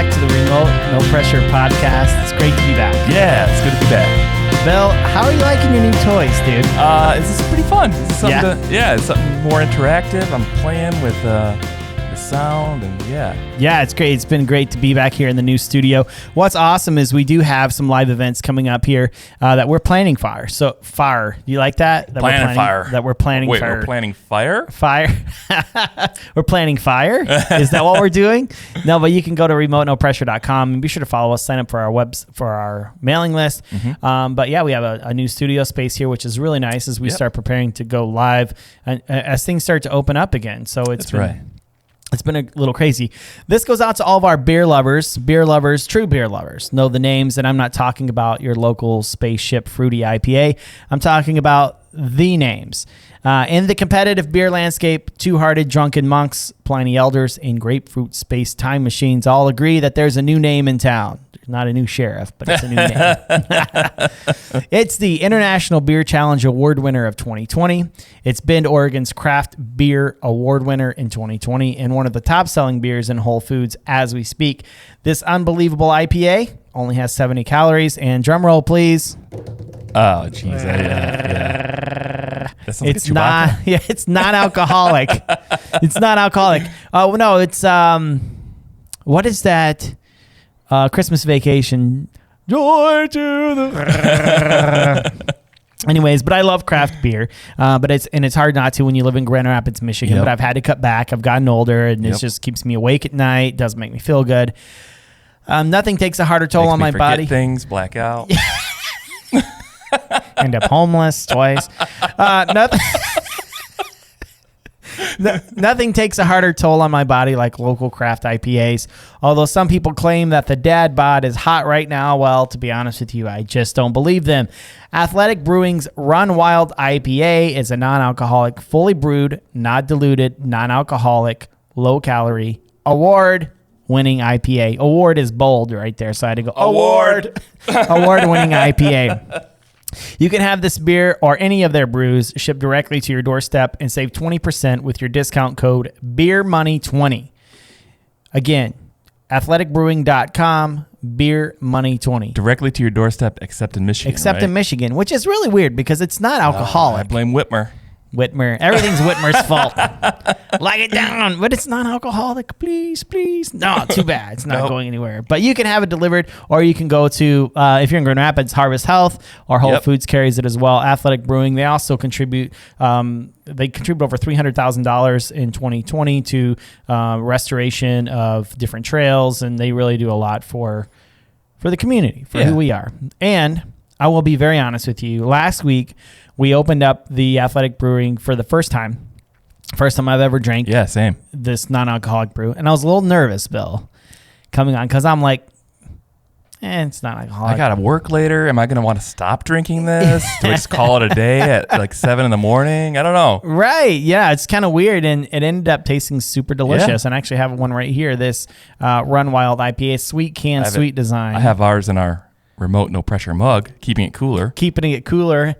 back to the Remote No Pressure podcast. It's great to be back. Yeah, it's good to be back. Bill, how are you liking your new toys, dude? This is pretty fun. This is something it's something more interactive. I'm playing with the sound and Yeah, it's great. It's been great to be back here in the new studio. What's awesome is we do have some live events coming up here that we're planning for. So, fire. Do you like that? We're planning fire. We're planning fire? Fire? We're planning fire? Is that what we're doing? No, but you can go to remotenopressure.com and be sure to follow us, sign up for our mailing list. Mm-hmm. But yeah, we have a new studio space here, which is really nice as we start preparing to go live and as things start to open up again. So It's been a little crazy. This goes out to all of our beer lovers, true beer lovers. Know the names, and I'm not talking about your local spaceship fruity IPA. I'm talking about the names. In the competitive beer landscape, two-hearted drunken monks, Pliny elders, and grapefruit space time machines all agree that there's a new name in town. Not a new sheriff, but it's a new name. It's the International Beer Challenge Award winner of 2020. It's Bend, Oregon's Craft Beer Award winner in 2020 and one of the top-selling beers in Whole Foods as we speak. This unbelievable IPA only has 70 calories, and drum roll, please. Oh, jeez. That sounds it's not. Yeah, it's non-alcoholic. It's not alcoholic. Oh no, it's what is that? Christmas Vacation. Joy to the. Anyways, but I love craft beer. But it's hard not to when you live in Grand Rapids, Michigan. But I've had to cut back. I've gotten older, and it just keeps me awake at night. Doesn't make me feel good. Nothing takes a harder toll on my body. Things black out. End up homeless twice. Nothing takes a harder toll on my body like local craft IPAs. Although some people claim that the dad bod is hot right now, well, to be honest with you, I just don't believe them. Athletic Brewing's Run Wild IPA is a non-alcoholic, fully brewed, not diluted, non-alcoholic, low-calorie, award-winning IPA. Award is bold right there, so I had to go, award! Award-winning IPA. You can have this beer or any of their brews shipped directly to your doorstep and save 20% with your discount code BEERMONEY20. Again, athleticbrewing.com, BEERMONEY20. Directly to your doorstep, except in Michigan. In Michigan, which is really weird because it's not alcoholic. I blame Whitmer. Everything's Whitmer's fault. Lock it down. But it's non-alcoholic. Please. No, too bad. It's not going anywhere. But you can have it delivered, or you can go to, if you're in Grand Rapids, Harvest Health, or Whole Foods carries it as well. Athletic Brewing, they also contribute, over $300,000 in 2020 to restoration of different trails, and they really do a lot for the community, for who we are. And I will be very honest with you. Last week, we opened up the Athletic Brewing for the first time. First time I've ever drank this non-alcoholic brew. And I was a little nervous, Bill, coming on, because I'm like, it's not alcoholic. I got to work later. Am I going to want to stop drinking this? Do I just call it a day at like 7 in the morning? I don't know. Right. Yeah, it's kind of weird. And it ended up tasting super delicious. And I actually have one right here, this Run Wild IPA, sweet can, sweet design. I have ours in our remote no pressure mug, keeping it cooler.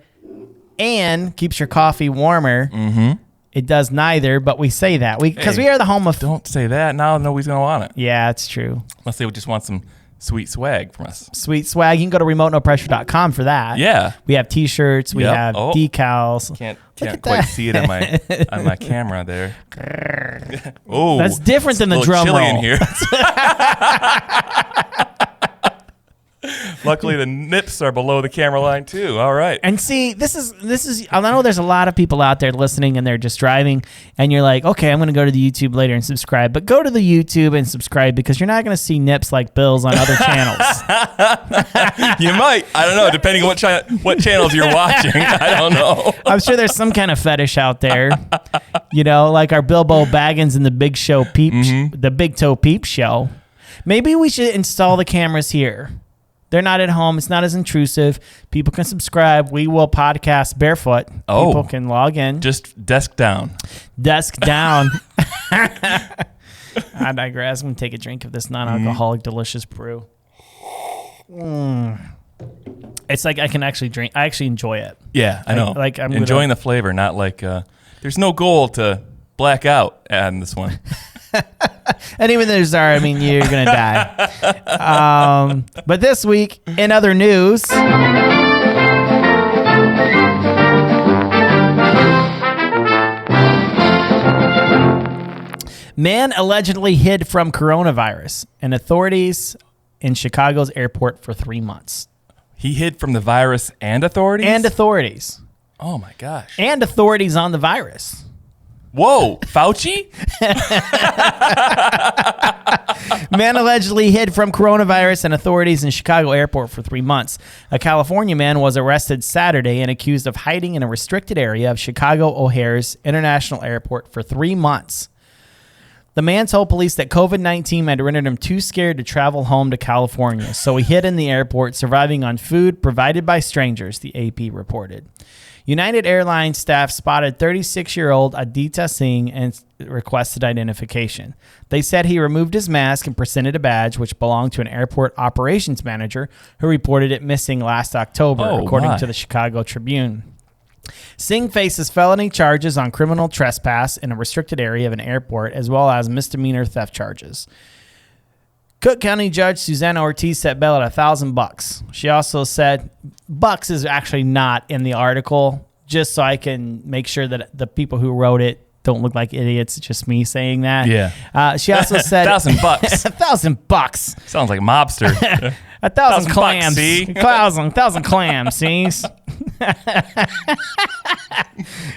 And keeps your coffee warmer. Mm-hmm. It does neither, but we say that because we are the home of. Don't say that now. Nobody's gonna want it. Yeah, it's true. Unless they would just want some sweet swag from us. Sweet swag. You can go to remotenopressure.com for that. Yeah, we have T-shirts. We have decals. Can't quite see it on my camera there. Oh, that's different than the drum roll. In here. Luckily, the nips are below the camera line too. All right. And see, this is. I know there's a lot of people out there listening, and they're just driving, and you're like, okay, I'm going to go to the YouTube later and subscribe. But go to the YouTube and subscribe because you're not going to see nips like Bill's on other channels. You might. I don't know. Depending on what channels you're watching, I don't know. I'm sure there's some kind of fetish out there. You know, like our Bilbo Baggins and the Big Toe Peep Show. Maybe we should install the cameras here. They're not at home. It's not as intrusive. People can subscribe. We will podcast barefoot. People can log in. Just desk down. I digress. I'm going to take a drink of this non-alcoholic delicious brew. It's like I can actually drink. I actually enjoy it. Yeah, I know. I'm enjoying the flavor, not like there's no goal to black out on this one. And even there's I mean, you're gonna die. But this week, in other news, man allegedly hid from coronavirus, and authorities in Chicago's airport for 3 months. He hid from the virus and authorities? And authorities. Oh, my gosh. And authorities on the virus. Whoa, Fauci? Man allegedly hid from coronavirus and authorities in Chicago airport for 3 months. A California man was arrested Saturday and accused of hiding in a restricted area of Chicago O'Hare's International Airport for 3 months. The man told police that COVID-19 had rendered him too scared to travel home to California, so he hid in the airport, surviving on food provided by strangers, the AP reported. United Airlines staff spotted 36-year-old Aditya Singh and requested identification. They said he removed his mask and presented a badge, which belonged to an airport operations manager who reported it missing last October, according to the Chicago Tribune. Singh faces felony charges on criminal trespass in a restricted area of an airport, as well as misdemeanor theft charges. Cook County Judge Susanna Ortiz set bail at $1,000. She also said, bucks is actually not in the article, just so I can make sure that the people who wrote it don't look like idiots. It's just me saying that. Yeah. She also said $1,000. $1,000. Sounds like mobster. 1,000 clams. See? 1,000 clams. See?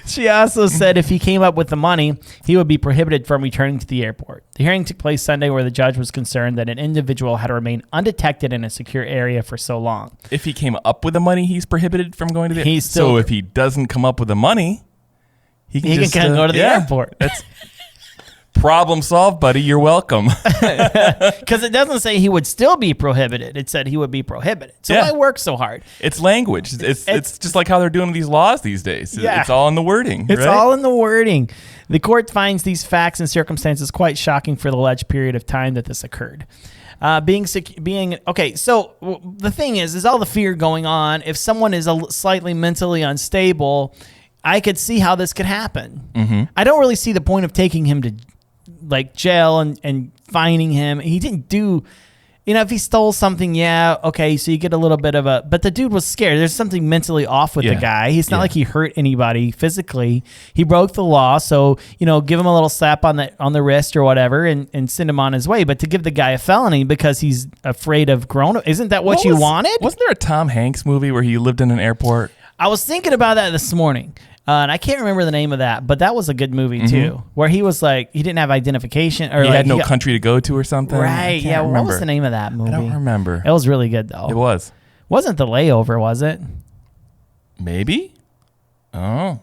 She also said if he came up with the money, he would be prohibited from returning to the airport. The hearing took place Sunday, where the judge was concerned that an individual had remained undetected in a secure area for so long. If he came up with the money, he's prohibited from going to the airport. So if he doesn't come up with the money, he can go to the airport. That's problem solved, buddy. You're welcome. Because it doesn't say he would still be prohibited. It said he would be prohibited. So why work so hard? It's language. It's just like how they're doing these laws these days. Yeah. It's all in the wording. It's all in the wording. The court finds these facts and circumstances quite shocking for the alleged period of time that this occurred. Okay, so the thing is all the fear going on. If someone is slightly mentally unstable, I could see how this could happen. Mm-hmm. I don't really see the point of taking him to jail and fining him. He didn't do, if he stole something, okay, so you get a little bit of but the dude was scared. There's something mentally off with the guy. He's not like he hurt anybody physically. He broke the law, so, give him a little slap on the wrist or whatever and send him on his way. But to give the guy a felony because he's afraid of corona, isn't that what you wanted? Wasn't there a Tom Hanks movie where he lived in an airport? I was thinking about that this morning. And I can't remember the name of that, but that was a good movie too, where he was he didn't have identification or he had no country to go to or something. Right? Yeah. Remember. What was the name of that movie? I don't remember. It was really good though. It was. Wasn't The Layover? Was it? Maybe. Oh.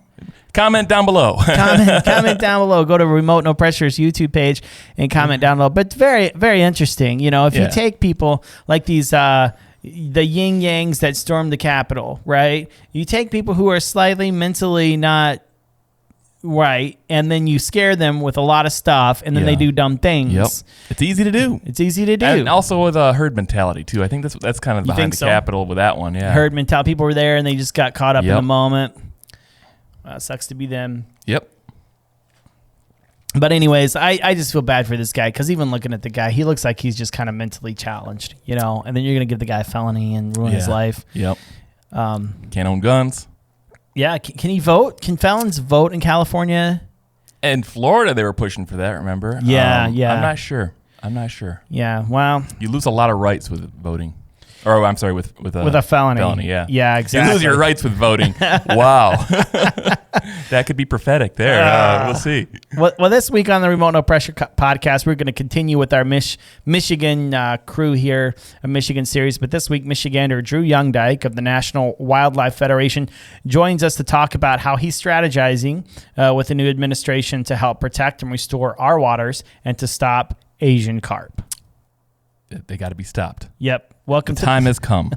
Comment down below. comment down below. Go to Remote No Pressure's YouTube page and comment down below. But very, very interesting. If you take people like these. The yin yangs that stormed the Capitol, right? You take people who are slightly mentally not right, and then you scare them with a lot of stuff, and then they do dumb things. Yep. It's easy to do. And also with a herd mentality, too. I think that's kind of behind the Capitol with that one, yeah. Herd mentality. People were there, and they just got caught up in the moment. Sucks to be them. Yep. But anyways, I just feel bad for this guy because even looking at the guy, he looks like he's just kind of mentally challenged, and then you're going to give the guy a felony and ruin his life. Yep. Can't own guns. Yeah. Can he vote? Can felons vote in California? In Florida, they were pushing for that, remember? Yeah. I'm not sure. Yeah. Well, you lose a lot of rights with voting. Or I'm sorry, with a felony. Yeah. Yeah, exactly. You lose your rights with voting. Wow. That could be prophetic there. We'll see. Well, this week on the Remote No Pressure podcast, we're going to continue with our Michigan crew here, a Michigan series. But this week, Michigander Drew YoungDyke of the National Wildlife Federation joins us to talk about how he's strategizing with the new administration to help protect and restore our waters and to stop Asian carp. They got to be stopped. Yep. Welcome. The time has come.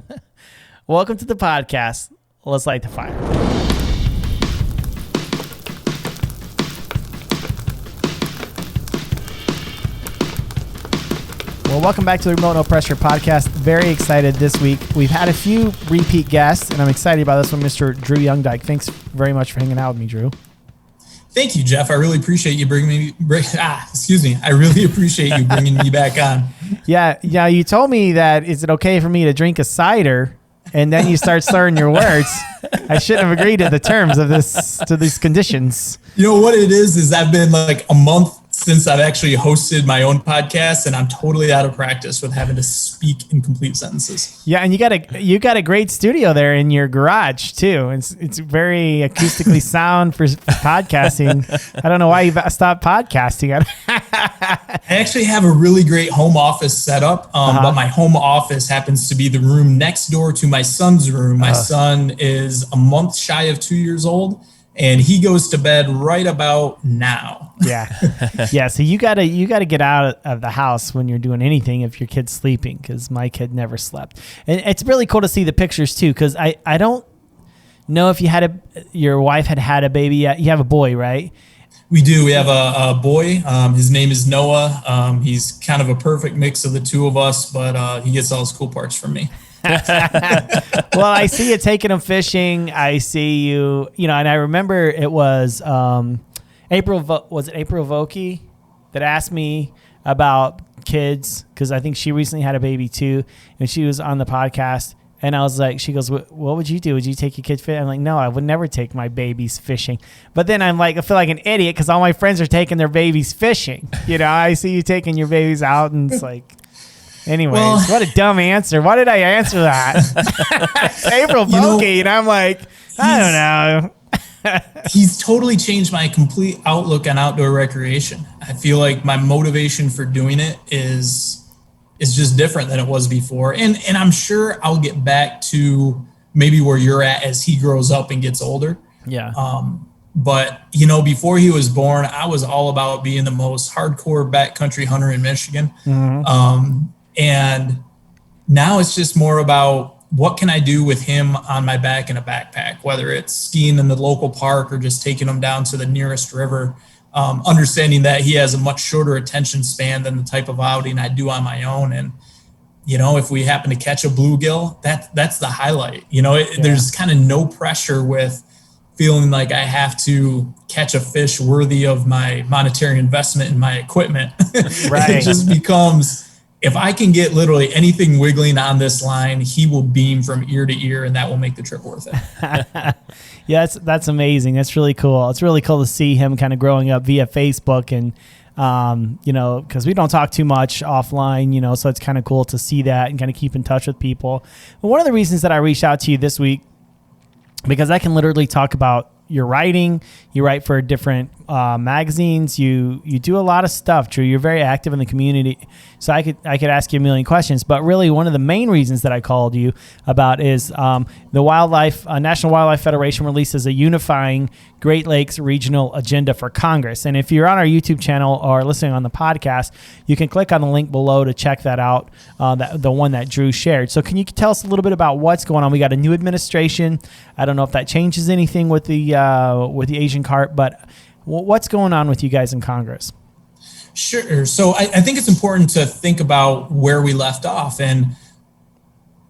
Welcome to the podcast. Let's light the fire. Well, welcome back to the Remote No Pressure podcast. Very excited this week. We've had a few repeat guests, and I'm excited about this one, Mr. Drew YoungDyke. Thanks very much for hanging out with me, Drew. Thank you, Jeff. I really appreciate you I really appreciate you bringing me back on. Yeah. You told me that, is it okay for me to drink a cider? And then you start slurring your words. I shouldn't have agreed to the terms of these conditions. You know what it is I've been like a month since I've actually hosted my own podcast, and I'm totally out of practice with having to speak in complete sentences. Yeah, and you got a great studio there in your garage too. It's very acoustically sound for podcasting. I don't know why you stopped podcasting. I actually have a really great home office setup, but my home office happens to be the room next door to my son's room. My son is a month shy of 2 years old, and he goes to bed right about now. Yeah. So you gotta get out of the house when you're doing anything if your kid's sleeping, because my kid never slept. And it's really cool to see the pictures too, because I don't know if your wife had a baby yet. You have a boy, right? We do. We have a boy. His name is Noah. He's kind of a perfect mix of the two of us, but he gets all his cool parts from me. Well, I see you taking him fishing. I see you, and I remember it was April Vokey that asked me about kids, because I think she recently had a baby too, and she was on the podcast. And I was like, she goes, what would you do? Would you take your kids fishing? I'm like, no, I would never take my babies fishing. But then I'm like, I feel like an idiot because all my friends are taking their babies fishing. I see you taking your babies out, and it's like, anyways, what a dumb answer. Why did I answer that? April Vokey. And I'm like, I don't know. He's totally changed my complete outlook on outdoor recreation. I feel like my motivation for doing it is just different than it was before. And I'm sure I'll get back to maybe where you're at as he grows up and gets older. Yeah. But, before he was born, I was all about being the most hardcore backcountry hunter in Michigan. Mm-hmm. And now it's just more about what can I do with him on my back in a backpack, whether it's skiing in the local park or just taking him down to the nearest river. Understanding that he has a much shorter attention span than the type of outing I do on my own. And, if we happen to catch a bluegill, that's the highlight. There's kind of no pressure with feeling like I have to catch a fish worthy of my monetary investment in my equipment. Right. It just becomes, if I can get literally anything wiggling on this line, he will beam from ear to ear, and that will make the trip worth it. Yeah, that's amazing. That's really cool. It's really cool to see him kind of growing up via Facebook, and because we don't talk too much offline, so it's kind of cool to see that and kind of keep in touch with people. But one of the reasons that I reached out to you this week, because I can literally talk about your writing. You write for different magazines. You do a lot of stuff, Drew. You're very active in the community. So I could ask you a million questions, but really one of the main reasons that I called you about is the National Wildlife Federation releases a unifying Great Lakes regional agenda for Congress. And if you're on our YouTube channel or listening on the podcast, you can click on the link below to check that out, the one that Drew shared. So can you tell us a little bit about what's going on? We got a new administration. I don't know if that changes anything with the Asian carp, but what's going on with you guys in Congress? Sure. So I think it's important to think about where we left off. And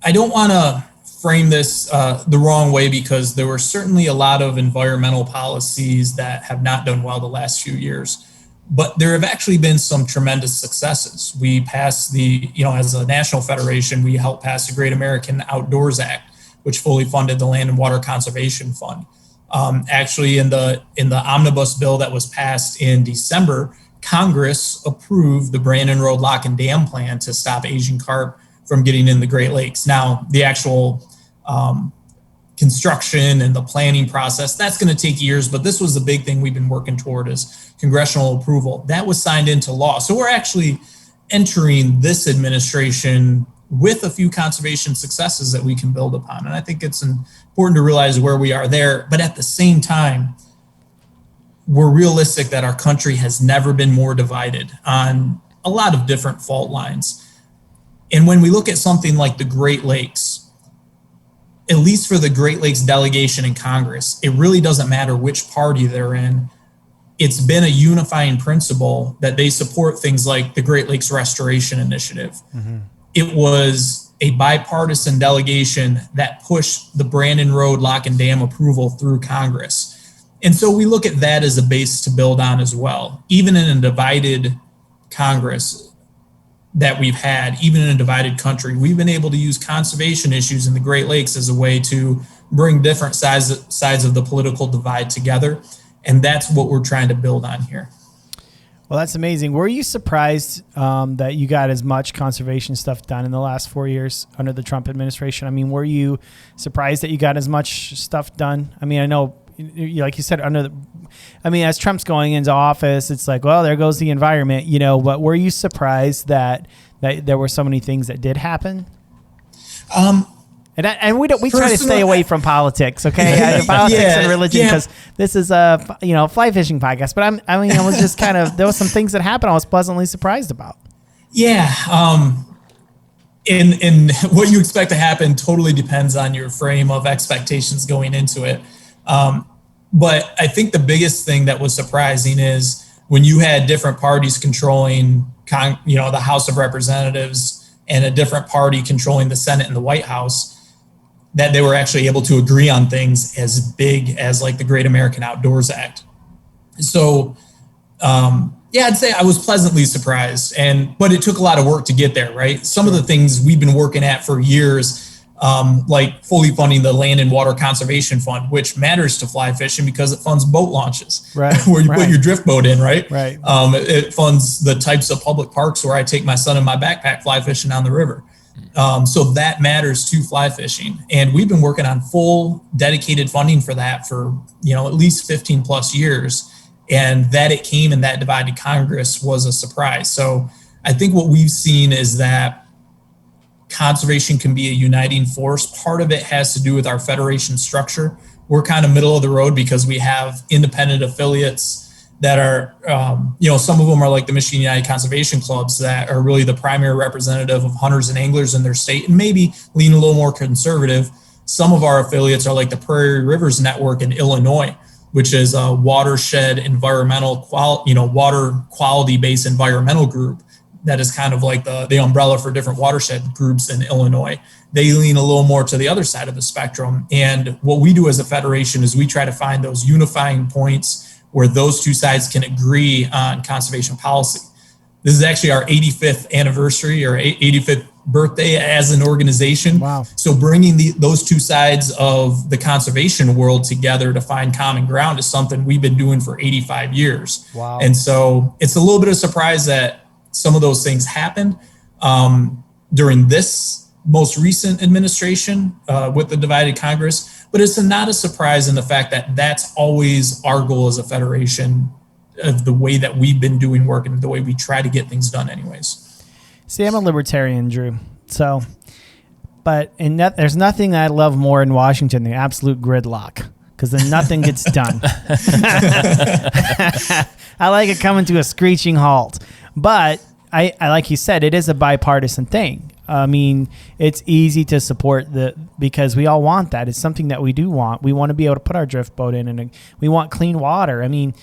I don't want to frame this the wrong way, because there were certainly a lot of environmental policies that have not done well the last few years. But there have actually been some tremendous successes. We passed as a national federation, we helped pass the Great American Outdoors Act, which fully funded the Land and Water Conservation Fund. Actually, in the omnibus bill that was passed in December, Congress approved the Brandon Road Lock and Dam plan to stop Asian carp from getting in the Great Lakes. Now, the actual construction and the planning process, that's going to take years, but this was the big thing we've been working toward, is congressional approval. That was signed into law. So we're actually entering this administration with a few conservation successes that we can build upon. And I think it's important to realize where we are there. But at the same time, we're realistic that our country has never been more divided on a lot of different fault lines. And when we look at something like the Great Lakes, at least for the Great Lakes delegation in Congress, it really doesn't matter which party they're in. It's been a unifying principle that they support things like the Great Lakes Restoration Initiative. Mm-hmm. It was a bipartisan delegation that pushed the Brandon Road Lock and Dam approval through Congress. And so we look at that as a base to build on as well. Even in a divided Congress that we've had, even in a divided country, we've been able to use conservation issues in the Great Lakes as a way to bring different sides of the political divide together. And that's what we're trying to build on here. Well, that's amazing. Were you surprised that you got as much conservation stuff done in the last 4 years under the Trump administration? I mean, were you surprised that you got as much stuff done? I mean, I know, like you said, as Trump's going into office, it's like, well, there goes the environment, but were you surprised that there were so many things that did happen? And we try to stay away from politics, okay? Politics and religion, because this is a fly fishing podcast. But I was just there was some things that happened I was pleasantly surprised about. Yeah, and what you expect to happen totally depends on your frame of expectations going into it. But I think the biggest thing that was surprising is when you had different parties controlling, the House of Representatives and a different party controlling the Senate and the White House, that they were actually able to agree on things as big as like the Great American Outdoors Act. So, I'd say I was pleasantly surprised, but it took a lot of work to get there, right? Some of the things we've been working at for years, like fully funding the Land and Water Conservation Fund, which matters to fly fishing because it funds boat launches, right? Where you put your drift boat in, right? Right. It funds the types of public parks where I take my son in my backpack fly fishing on the river. So that matters to fly fishing. And we've been working on full dedicated funding for that for, at least 15 plus years. And that it came in that divided Congress was a surprise. So I think what we've seen is that conservation can be a uniting force. Part of it has to do with our federation structure. We're kind of middle of the road because we have independent affiliates that are, some of them are like the Michigan United Conservation Clubs that are really the primary representative of hunters and anglers in their state and maybe lean a little more conservative. Some of our affiliates are like the Prairie Rivers Network in Illinois, which is a watershed water quality-based environmental group that is kind of like the umbrella for different watershed groups in Illinois. They lean a little more to the other side of the spectrum. And what we do as a federation is we try to find those unifying points where those two sides can agree on conservation policy. This is actually our 85th anniversary or 85th birthday as an organization. Wow. So bringing those two sides of the conservation world together to find common ground is something we've been doing for 85 years. Wow. And so it's a little bit of a surprise that some of those things happened during this most recent administration with the divided Congress. But it's not a surprise in the fact that that's always our goal as a federation of the way that we've been doing work and the way we try to get things done anyways. See, I'm a libertarian, Drew. So, there's nothing I love more in Washington than absolute gridlock, because then nothing gets done. I like it coming to a screeching halt. But I like you said, it is a bipartisan thing. I mean, it's easy to support because we all want that. It's something that we do want. We want to be able to put our drift boat in, and we want clean water. I mean,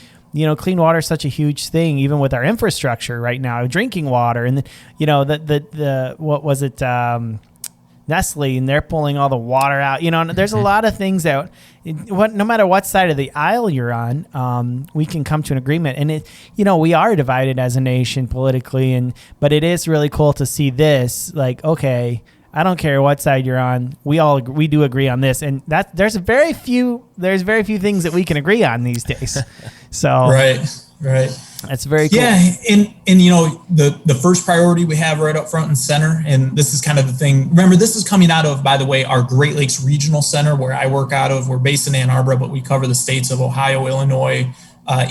clean water is such a huge thing, even with our infrastructure right now, drinking water. And, what was it? Nestle, and they're pulling all the water out. There's a lot of things that, no matter what side of the aisle you're on, we can come to an agreement. And we are divided as a nation politically, but it is really cool to see this. Like, okay, I don't care what side you're on. We do agree on this, and that there's very few things that we can agree on these days. So right. That's very cool. Yeah, and the first priority we have right up front and center, and this is kind of the thing. Remember, this is coming out of, by the way, our Great Lakes Regional Center where I work out of. We're based in Ann Arbor, but we cover the states of Ohio, Illinois,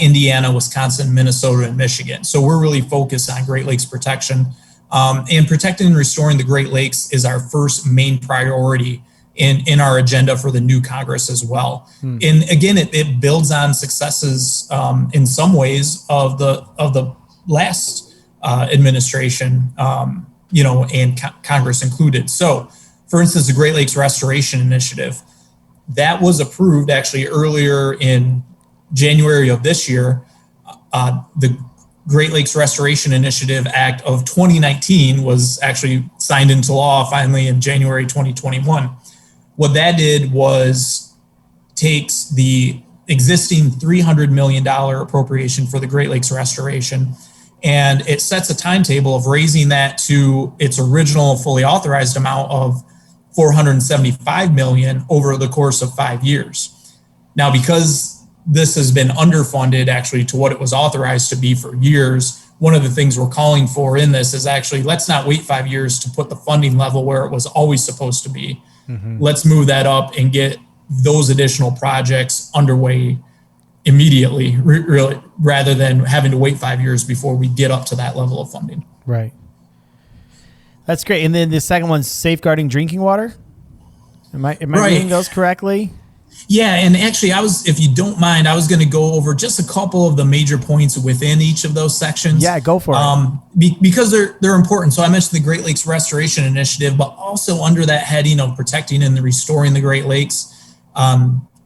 Indiana, Wisconsin, Minnesota, and Michigan. So we're really focused on Great Lakes protection. And protecting and restoring the Great Lakes is our first main priority in our agenda for the new Congress as well. And again, it builds on successes in some ways of the last administration, and Congress included. So, for instance, the Great Lakes Restoration Initiative, that was approved actually earlier in January of this year. The Great Lakes Restoration Initiative Act of 2019 was actually signed into law finally in January 2021. What that did was takes the existing $300 million appropriation for the Great Lakes restoration. And it sets a timetable of raising that to its original fully authorized amount of $475 million over the course of 5 years. Now, because this has been underfunded actually to what it was authorized to be for years, one of the things we're calling for in this is actually, let's not wait 5 years to put the funding level where it was always supposed to be. Let's move that up and get those additional projects underway immediately, really, rather than having to wait 5 years before we get up to that level of funding. Right. That's great. And then the second one's safeguarding drinking water. Am I reading those correctly? Yeah, and actually, if you don't mind, I was going to go over just a couple of the major points within each of those sections. Yeah, go for it. Because they're important. So I mentioned the Great Lakes Restoration Initiative, but also under that heading of protecting and restoring the Great Lakes,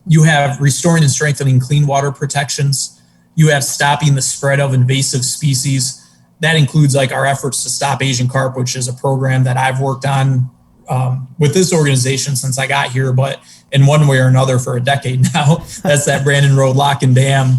you have restoring and strengthening clean water protections. You have stopping the spread of invasive species. That includes like our efforts to stop Asian carp, which is a program that I've worked on with this organization since I got here, but in one way or another for a decade now. That's that Brandon Road Lock and Dam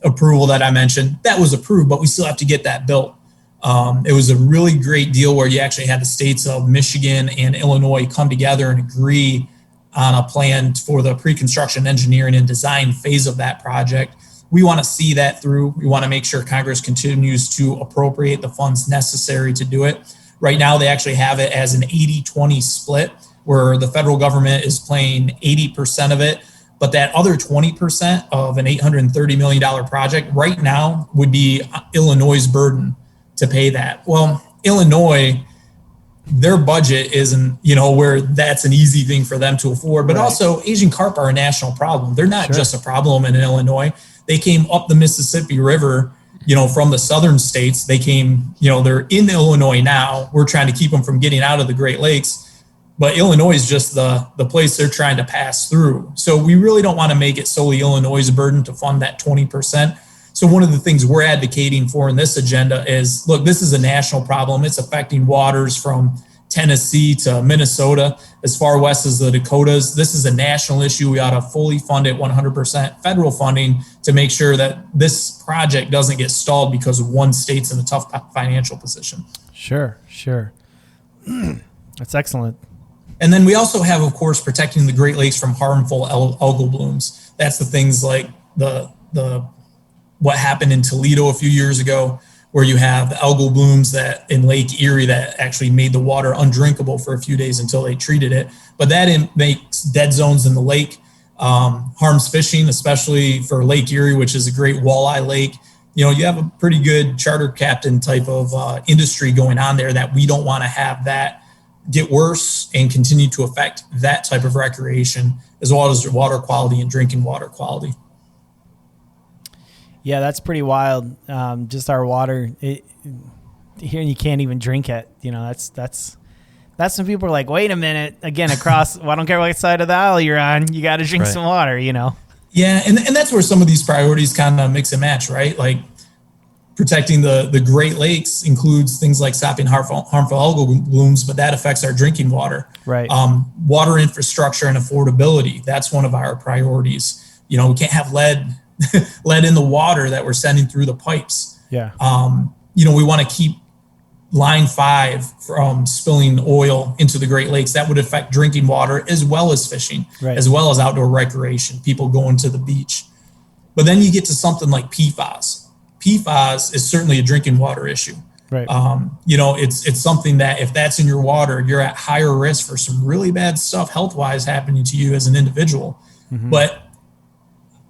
approval that I mentioned. That was approved, but we still have to get that built. It was a really great deal where you actually had the states of Michigan and Illinois come together and agree on a plan for the pre-construction engineering and design phase of that project. We want to see that through. We want to make sure Congress continues to appropriate the funds necessary to do it. Right now, they actually have it as an 80-20 split, where the federal government is paying 80% of it, but that other 20% of an $830 million project right now would be Illinois' burden to pay that. Well, Illinois, their budget isn't, where that's an easy thing for them to afford, but also Asian carp are a national problem. They're not just a problem in Illinois. They came up the Mississippi River, from the southern states. They came, they're in Illinois now. We're trying to keep them from getting out of the Great Lakes, but Illinois is just the place they're trying to pass through. So we really don't want to make it solely Illinois' burden to fund that 20%. So one of the things we're advocating for in this agenda is, look, this is a national problem. It's affecting waters from Tennessee to Minnesota, as far west as the Dakotas. This is a national issue. We ought to fully fund it 100% federal funding to make sure that this project doesn't get stalled because one state's in a tough financial position. Sure. That's excellent. And then we also have, of course, protecting the Great Lakes from harmful algal blooms. That's the things like the what happened in Toledo a few years ago, where you have the algal blooms that in Lake Erie that actually made the water undrinkable for a few days until they treated it. But that makes dead zones in the lake, harms fishing, especially for Lake Erie, which is a great walleye lake. You have a pretty good charter captain type of industry going on there that we don't want to have that get worse and continue to affect that type of recreation, as well as water quality and drinking water quality. Yeah, that's pretty wild. Just our water here, you can't even drink it. That's when people are like, wait a minute, again, across, well, I don't care what side of the aisle you're on, you got to drink some water, Yeah, and that's where some of these priorities kind of mix and match, right? Like protecting the Great Lakes includes things like stopping harmful algal blooms, but that affects our drinking water. Right. Water infrastructure and affordability, that's one of our priorities. We can't have lead in the water that we're sending through the pipes. Yeah. We want to keep Line 5 from spilling oil into the Great Lakes. That would affect drinking water as well as fishing, as well as outdoor recreation, people going to the beach. But then you get to something like PFAS. PFAS is certainly a drinking water issue. Right. It's something that if that's in your water, you're at higher risk for some really bad stuff health-wise happening to you as an individual. Mm-hmm. But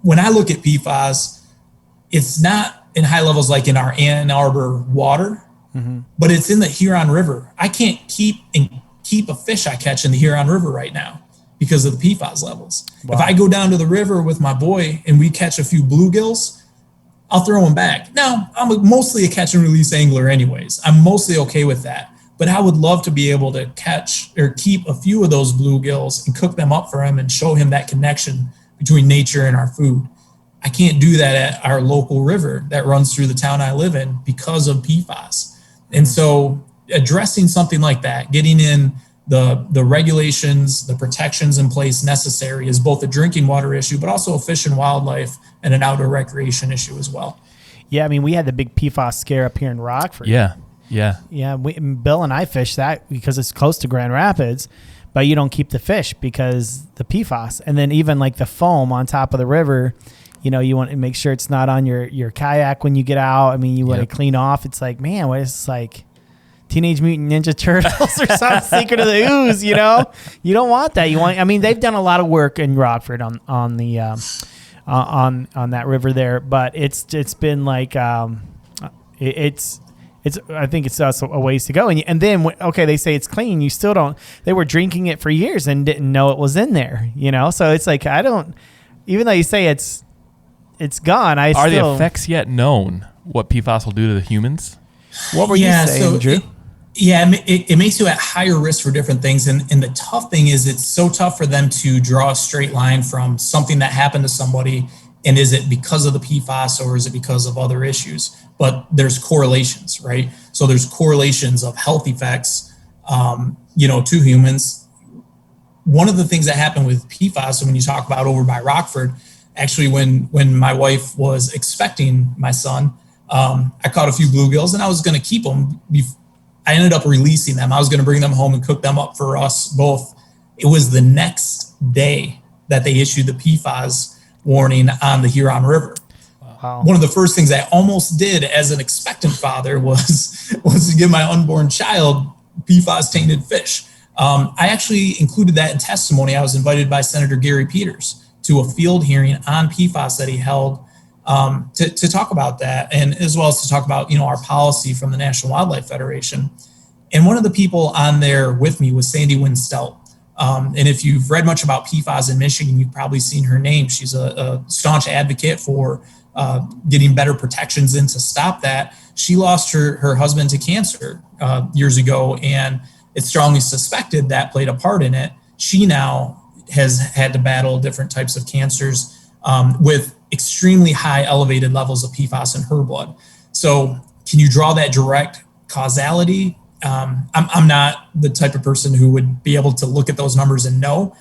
when I look at PFAS, it's not in high levels like in our Ann Arbor water, but it's in the Huron River. I can't keep a fish I catch in the Huron River right now because of the PFAS levels. Wow. If I go down to the river with my boy and we catch a few bluegills, I'll throw them back. Now, I'm mostly a catch and release angler anyways. I'm mostly okay with that. But I would love to be able to catch or keep a few of those bluegills and cook them up for him and show him that connection between nature and our food. I can't do that at our local river that runs through the town I live in because of PFAS. And so addressing something like that, getting in the regulations, the protections in place necessary is both a drinking water issue, but also a fish and wildlife and an outdoor recreation issue as well. Yeah, I mean, we had the big PFAS scare up here in Rockford. Yeah. Bill and I fish that because it's close to Grand Rapids, but you don't keep the fish because the PFAS. And then even like the foam on top of the river, you know, you want to make sure it's not on your kayak when you get out. I mean, you want to clean off. It's like, man, what is this, like Teenage Mutant Ninja Turtles or some Secret of the Ooze, you know? You don't want that. I mean, they've done a lot of work in Rockford on that river there, but it's been like it's I think it's also a ways to go. And then they say it's clean, you still don't. They were drinking it for years and didn't know it was in there, you know. So it's like even though you say it's gone, are the effects yet known? What PFAS will do to the humans? What were you saying, Drew? It makes you at higher risk for different things. And the tough thing is it's so tough for them to draw a straight line from something that happened to somebody. And is it because of the PFAS or is it because of other issues? But there's correlations, right? So there's correlations of health effects, to humans. One of the things that happened with PFAS, when you talk about over by Rockford, actually when my wife was expecting my son, I caught a few bluegills and I was going to keep them. I ended up releasing them. I was going to bring them home and cook them up for us both. It was the next day that they issued the PFAS warning on the Huron River. Wow. One of the first things I almost did as an expectant father was to give my unborn child PFAS tainted fish. I actually included that in testimony. I was invited by Senator Gary Peters to a field hearing on PFAS that he held to talk about that, and as well as to talk about, our policy from the National Wildlife Federation. And one of the people on there with me was Sandy Winsteldt. And if you've read much about PFAS in Michigan, you've probably seen her name. She's a staunch advocate for getting better protections in to stop that. She lost her husband to cancer years ago, and it's strongly suspected that played a part in it. She now has had to battle different types of cancers with extremely high elevated levels of PFAS in her blood. So can you draw that direct causality? I'm not the type of person who would be able to look at those numbers and know,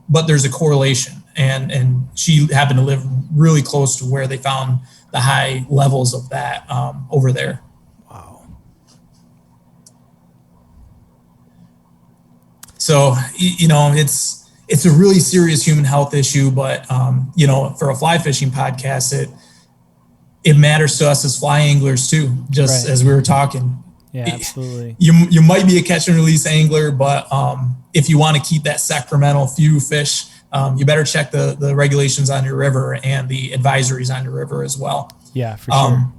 but there's a correlation, and she happened to live really close to where they found the high levels of that over there. Wow. So, it's a really serious human health issue, but, for a fly fishing podcast, it matters to us as fly anglers too, just as we were talking. Yeah, absolutely. You might be a catch and release angler, but if you want to keep that sacramental few fish, you better check the regulations on your river and the advisories on your river as well. Yeah, for sure.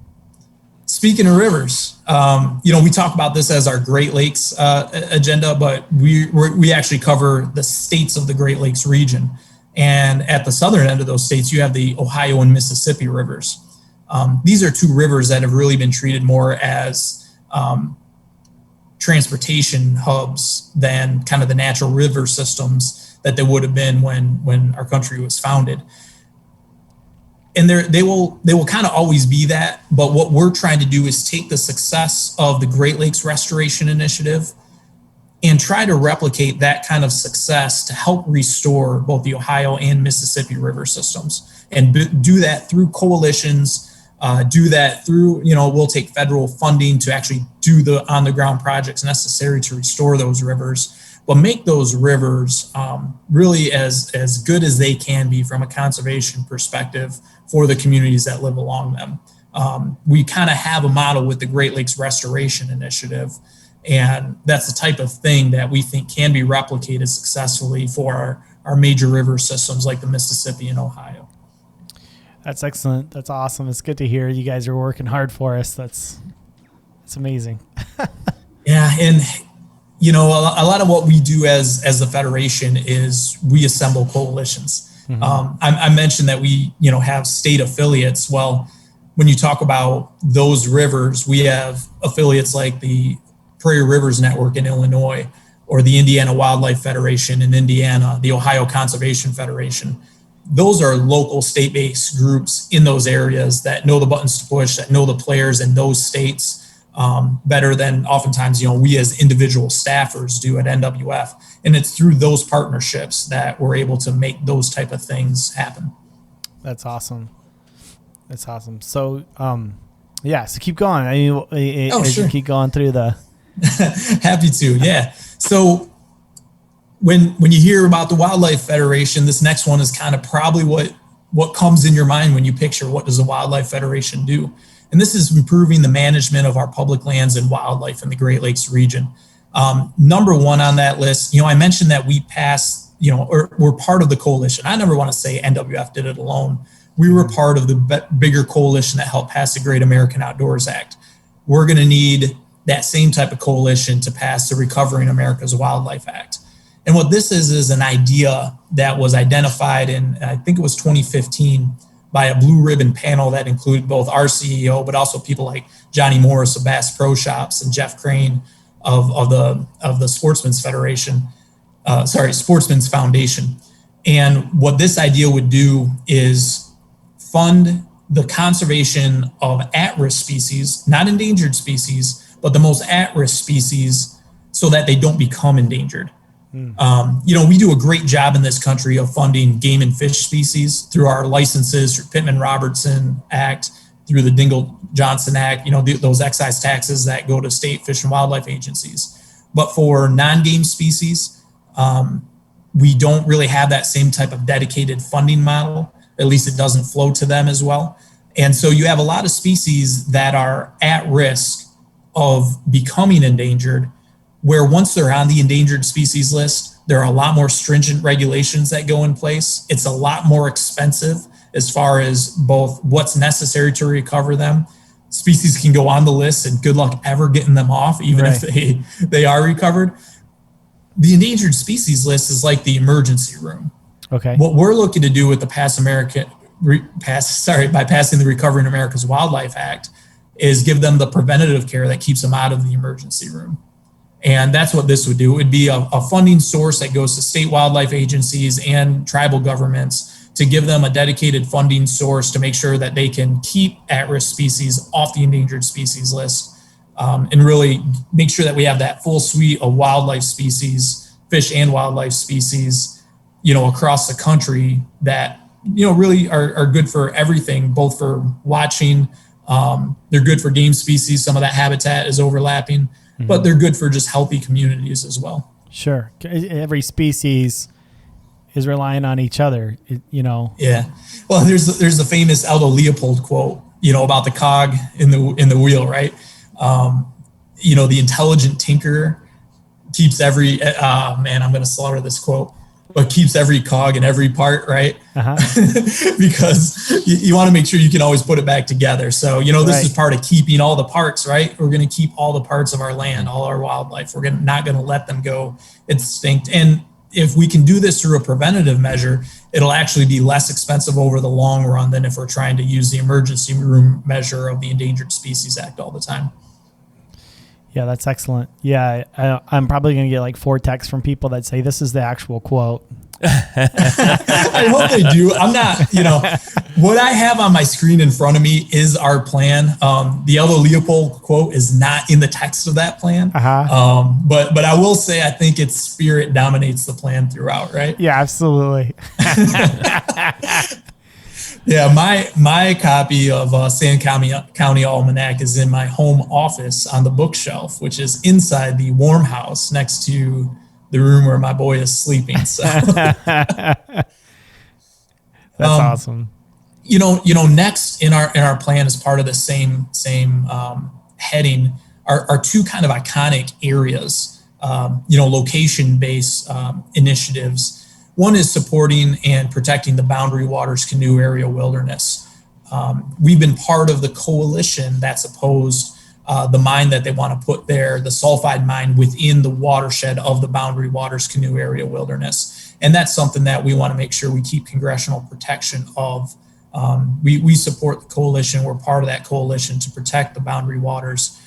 Speaking of rivers, we talk about this as our Great Lakes agenda, but we actually cover the states of the Great Lakes region. And at the southern end of those states, you have the Ohio and Mississippi rivers. These are two rivers that have really been treated more as transportation hubs than kind of the natural river systems that they would have been when our country was founded. And they will kind of always be that. But what we're trying to do is take the success of the Great Lakes Restoration Initiative and try to replicate that kind of success to help restore both the Ohio and Mississippi river systems, and do that through coalitions. Do that through, we'll take federal funding to actually do the on the ground projects necessary to restore those rivers, but make those rivers really as good as they can be from a conservation perspective for the communities that live along them. We kind of have a model with the Great Lakes Restoration Initiative, and that's the type of thing that we think can be replicated successfully for our major river systems like the Mississippi and Ohio. That's excellent. That's awesome. It's good to hear you guys are working hard for us. That's amazing. Yeah. And, a lot of what we do as the Federation is we assemble coalitions. Mm-hmm. I mentioned that we, have state affiliates. Well, when you talk about those rivers, we have affiliates like the Prairie Rivers Network in Illinois, or the Indiana Wildlife Federation in Indiana, the Ohio Conservation Federation. Those are local state-based groups in those areas that know the buttons to push, that know the players in those states. better than oftentimes, we as individual staffers do at NWF. And it's through those partnerships that we're able to make those type of things happen. That's awesome. So, so keep going. I mean, as you keep going through the. Happy to, yeah. So when you hear about the Wildlife Federation, this next one is kind of probably what comes in your mind when you picture what does the Wildlife Federation do. And this is improving the management of our public lands and wildlife in the Great Lakes region. Number one on that list, I mentioned that we passed, or we're part of the coalition. I never want to say NWF did it alone. We were part of the bigger coalition that helped pass the Great American Outdoors Act. We're going to need that same type of coalition to pass the Recovering America's Wildlife Act. And what this is an idea that was identified in, I think it was 2015, by a blue ribbon panel that included both our CEO, but also people like Johnny Morris of Bass Pro Shops and Jeff Crane of the Sportsman's Foundation. And what this idea would do is fund the conservation of at-risk species, not endangered species, but the most at-risk species so that they don't become endangered. We do a great job in this country of funding game and fish species through our licenses, through Pittman-Robertson Act, through the Dingell-Johnson Act, those excise taxes that go to state fish and wildlife agencies. But for non-game species, we don't really have that same type of dedicated funding model. At least it doesn't flow to them as well. And so you have a lot of species that are at risk of becoming endangered, where once they're on the endangered species list, there are a lot more stringent regulations that go in place. It's a lot more expensive as far as both what's necessary to recover them. Species can go on the list and good luck ever getting them off, even if they are recovered. The endangered species list is like the emergency room. Okay. What we're looking to do with the by passing the Recovering America's Wildlife Act is give them the preventative care that keeps them out of the emergency room. And that's what this would do. It would be a funding source that goes to state wildlife agencies and tribal governments to give them a dedicated funding source to make sure that they can keep at-risk species off the endangered species list, and really make sure that we have that full suite of wildlife species, fish and wildlife species, across the country that, really are good for everything, both for watching. They're good for game species. Some of that habitat is overlapping. But they're good for just healthy communities as well. Sure. Every species is relying on each other, Yeah. Well, there's the famous Aldo Leopold quote, about the cog in the wheel, right? The intelligent tinker keeps every, I'm going to slaughter this quote, but keeps every cog in every part, right? Because you want to make sure you can always put it back together. So, this is part of keeping all the parts, right? We're going to keep all the parts of our land, all our wildlife. We're not going to let them go extinct. And if we can do this through a preventative measure, it'll actually be less expensive over the long run than if we're trying to use the emergency room measure of the Endangered Species Act all the time. Yeah, that's excellent. Yeah, I'm probably going to get like 4 texts from people that say this is the actual quote. I hope they do. I'm not, what I have on my screen in front of me is our plan. The Aldo Leopold quote is not in the text of that plan. But I will say I think its spirit dominates the plan throughout, right? Yeah, absolutely. Yeah, my copy of San County Almanac is in my home office on the bookshelf, which is inside the warm house next to the room where my boy is sleeping. So that's awesome. Next in our plan as part of the same heading are 2 kind of iconic areas, location-based initiatives. One is supporting and protecting the Boundary Waters Canoe Area Wilderness. We've been part of the coalition that's opposed the mine that they want to put there, the sulfide mine, within the watershed of the Boundary Waters Canoe Area Wilderness. And that's something that we want to make sure we keep congressional protection of. We support the coalition. We're part of that coalition to protect the Boundary Waters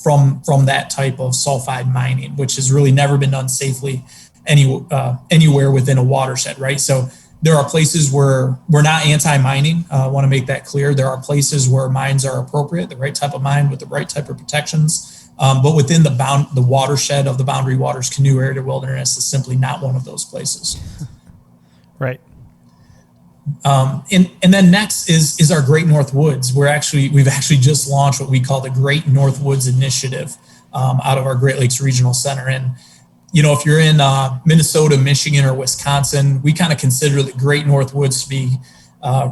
from that type of sulfide mining, which has really never been done safely anywhere within a watershed, right? So There are places where we're not anti-mining. I want to make that clear. There are places where mines are appropriate, the right type of mine with the right type of protections. But within the watershed of the Boundary Waters Canoe Area Wilderness is simply not one of those places. Right. And then next is our Great North Woods. We've actually just launched what we call the Great North Woods Initiative out of our Great Lakes Regional Center. And if you're in Minnesota, Michigan, or Wisconsin, we kind of consider the Great North Woods to be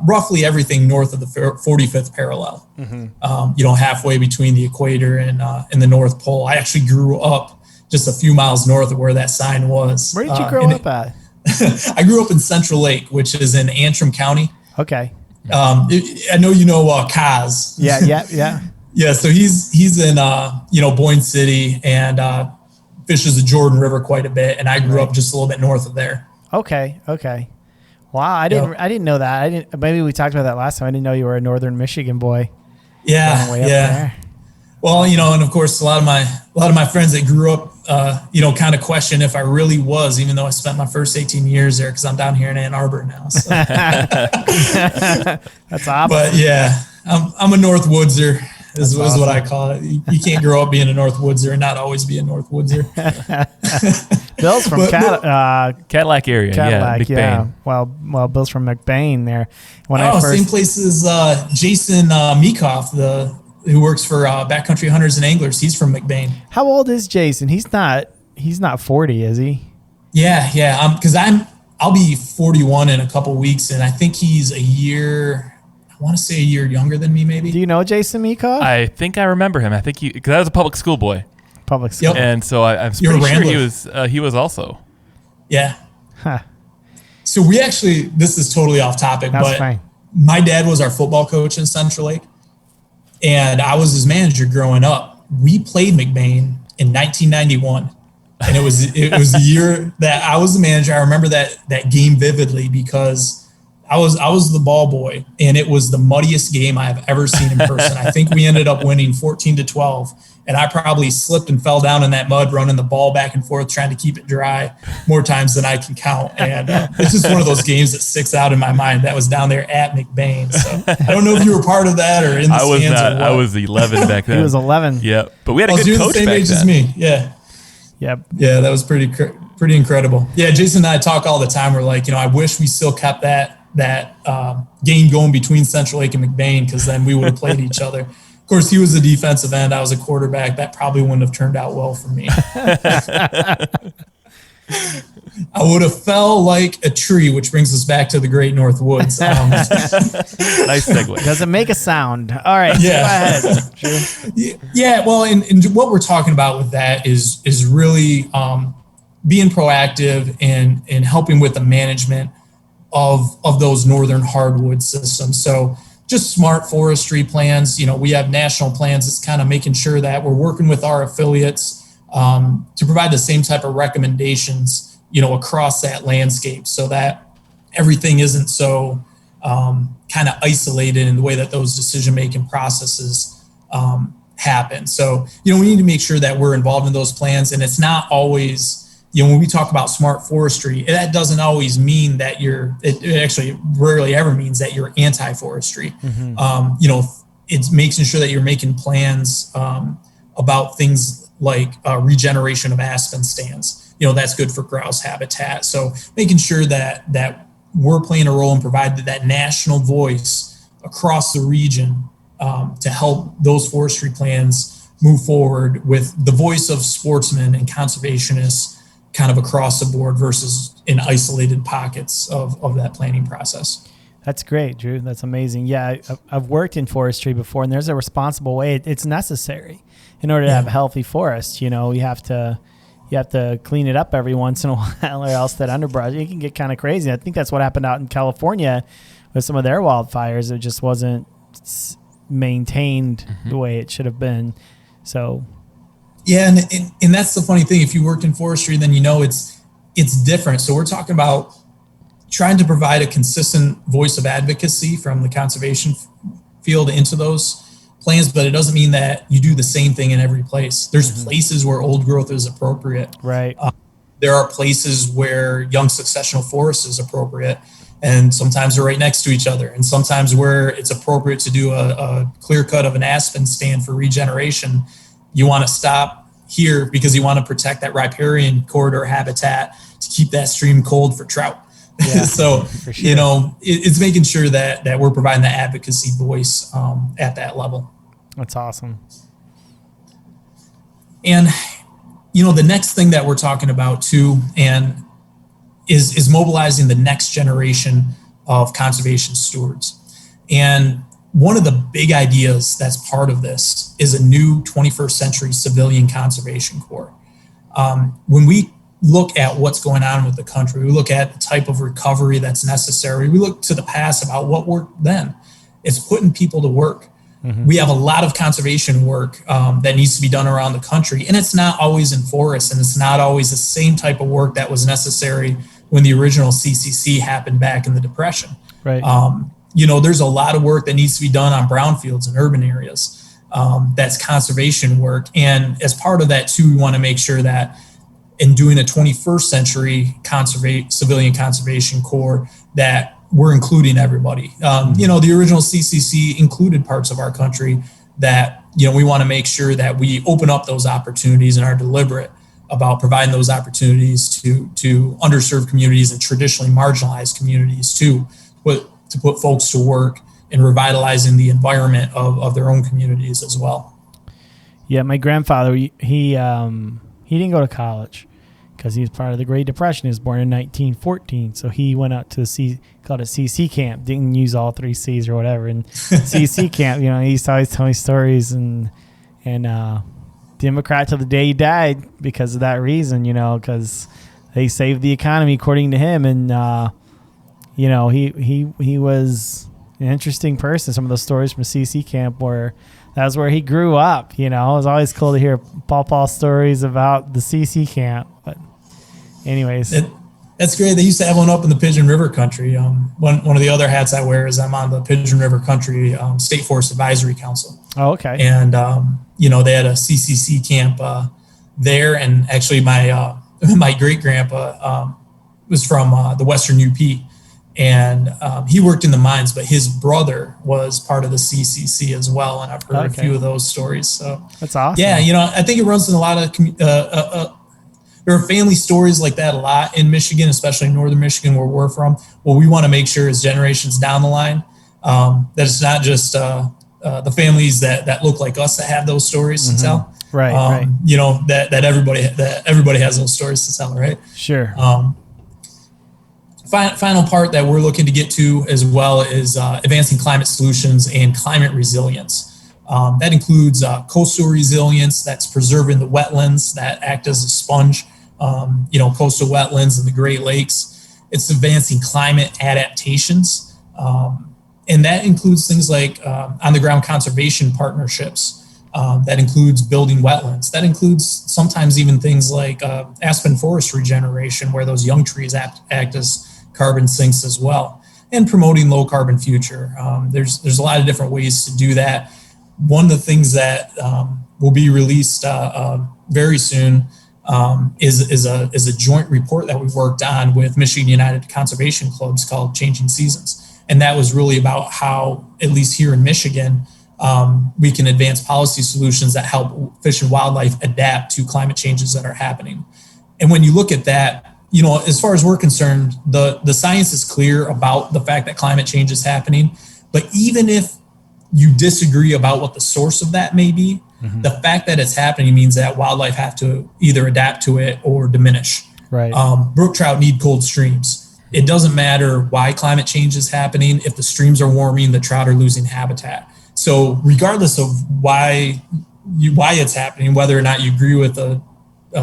roughly everything north of the 45th parallel. Halfway between the equator and the North Pole. I actually grew up just a few miles north of where that sign was. Where did you grow up at? I grew up in Central Lake, which is in Antrim County. Okay. I know Kaz. Yeah. Yeah, so he's in Boyne City and fishes the Jordan River quite a bit, and I grew up just a little bit north of there. Okay. Wow, I didn't know that. Maybe we talked about that last time. I didn't know you were a Northern Michigan boy. Yeah. There. Well, and of course, a lot of my friends that grew up, kind of question if I really was, even though I spent my first 18 years there, because I'm down here in Ann Arbor now. So. That's awesome. But yeah, I'm a North Woodser. Is what I call it. You can't grow up being a North Woodser and not always be a North Woodser. Bill's from Cadillac area. Cadillac, McBain. Well, Bill's from McBain there. Same place as Jason Meekoff, who works for Backcountry Hunters and Anglers. He's from McBain. How old is Jason? He's not 40, is he? Yeah. Because I'll be 41 in a couple weeks, and I think he's a year younger than me, maybe. Do you know Jason Meekoff? I think I remember him. I think because I was a public school boy. Public school. Yep. And so I'm pretty sure he was also. Yeah. Huh. So this is totally off topic, but fine. My dad was our football coach in Central Lake, and I was his manager growing up. We played McBain in 1991, and it was the year that I was the manager. I remember that game vividly because I was the ball boy, and it was the muddiest game I have ever seen in person. I think we ended up winning 14-12, and I probably slipped and fell down in that mud, running the ball back and forth, trying to keep it dry more times than I can count. And it's just one of those games that sticks out in my mind. That was down there at McBain. So I don't know if you were part of that or in the stands. I was 11 back then. He was 11. Yeah, but we had a good coach the same back age then. as me. Yeah. Yep. Yeah, that was pretty incredible. Yeah, Jason and I talk all the time. We're like, I wish we still kept that game going between Central Lake and McBain, because then we would have played each other. Of course, he was a defensive end. I was a quarterback. That probably wouldn't have turned out well for me. I would have fell like a tree, which brings us back to the Great North Woods. Nice segue. Doesn't make a sound. All right. Yeah. Go ahead. Yeah. Well, and what we're talking about with that is really being proactive and helping with the management of those northern hardwood systems. So just smart forestry plans. We have national plans. It's kind of making sure that we're working with our affiliates to provide the same type of recommendations, across that landscape, so that everything isn't so kind of isolated in the way that those decision-making processes happen. So, we need to make sure that we're involved in those plans. And it's not always, when we talk about smart forestry, that doesn't always mean that it actually rarely ever means that you're anti-forestry. Mm-hmm. It's making sure that you're making plans about things like regeneration of aspen stands. That's good for grouse habitat. So making sure that we're playing a role and provide that national voice across the region to help those forestry plans move forward with the voice of sportsmen and conservationists kind of across the board versus in isolated pockets of that planning process. That's great, Drew. That's amazing. Yeah, I've worked in forestry before, and there's a responsible way. It's necessary in order to have a healthy forest. You have to clean it up every once in a while, or else that underbrush, it can get kind of crazy. I think that's what happened out in California with some of their wildfires. It just wasn't maintained the way it should have been. So, yeah, and that's the funny thing. If you worked in forestry, then it's different. So we're talking about trying to provide a consistent voice of advocacy from the conservation field into those plans, but it doesn't mean that you do the same thing in every place. There's places where old growth is appropriate. Right. There are places where young successional forest is appropriate. and sometimes they're right next to each other. And sometimes where it's appropriate to do a clear cut of an aspen stand for regeneration, you want to stop here because you want to protect that riparian corridor habitat to keep that stream cold for trout. Yeah, so, sure. You know, it's making sure that we're providing the advocacy voice at that level. That's awesome. And, you know, the next thing that we're talking about too, and is mobilizing the next generation of conservation stewards. And one of the big ideas that's part of this is a new 21st century civilian conservation corps. When we look at what's going on with the country, we look at the type of recovery that's necessary, we look to the past about what worked then. It's putting people to work. Mm-hmm. We have a lot of conservation work that needs to be done around the country, and it's not always in forests, and it's not always the same type of work that was necessary when the original CCC happened back in the Depression. Right. You know, there's a lot of work that needs to be done on brownfields and urban areas. That's conservation work, and as part of that too, we want to make sure that in doing a 21st century civilian conservation corps that we're including everybody. You know, the original CCC included parts of our country that, you know, we want to make sure that we open up those opportunities and are deliberate about providing those opportunities to underserved communities and traditionally marginalized communities to put folks to work in revitalizing the environment of their own communities as well. Yeah, my grandfather, he didn't go to college because he was part of the Great Depression. He was born in 1914, so he went out to called it CC camp. Didn't use all 3 C's or whatever. And CC camp, you know, he used to always tell me stories and Democrat till the day he died because of that reason, you know, because they saved the economy according to him. And you know, he was an interesting person. Some of those stories from CC camp where that was where he grew up. You know, it was always cool to hear Paul stories about the CC camp. But anyways, that's great. They used to have one up in the Pigeon River country. One of the other hats I wear is I'm on the Pigeon River Country State Forest Advisory Council. Oh, okay. And you know, they had a CCC camp there, and actually my my great grandpa was from the Western UP. And he worked in the mines, but his brother was part of the CCC as well. And I've heard a few of those stories. So that's awesome. Yeah, you know, I think it runs in a lot of there are family stories like that a lot in Michigan, especially in northern Michigan where we're from. What we want to make sure is generations down the line that it's not just the families that look like us that have those stories to tell. Right, right. You know, that everybody has those stories to tell, right? Sure. Final part that we're looking to get to as well is advancing climate solutions and climate resilience. That includes coastal resilience, that's preserving the wetlands that act as a sponge, you know, coastal wetlands and the Great Lakes. It's advancing climate adaptations. And that includes things like on-the-ground conservation partnerships. That includes building wetlands. That includes sometimes even things like aspen forest regeneration, where those young trees act as carbon sinks as well, and promoting low carbon future. There's a lot of different ways to do that. One of the things that will be released very soon is a joint report that we worked on with Michigan United Conservation Clubs called Changing Seasons. And that was really about how, at least here in Michigan, we can advance policy solutions that help fish and wildlife adapt to climate changes that are happening. And when you look at that, you know, as far as we're concerned, the science is clear about the fact that climate change is happening. But even if you disagree about what the source of that may be, the fact that it's happening means that wildlife have to either adapt to it or diminish. Right. Brook trout need cold streams. It doesn't matter why climate change is happening. If the streams are warming, the trout are losing habitat. So regardless of why it's happening, whether or not you agree with the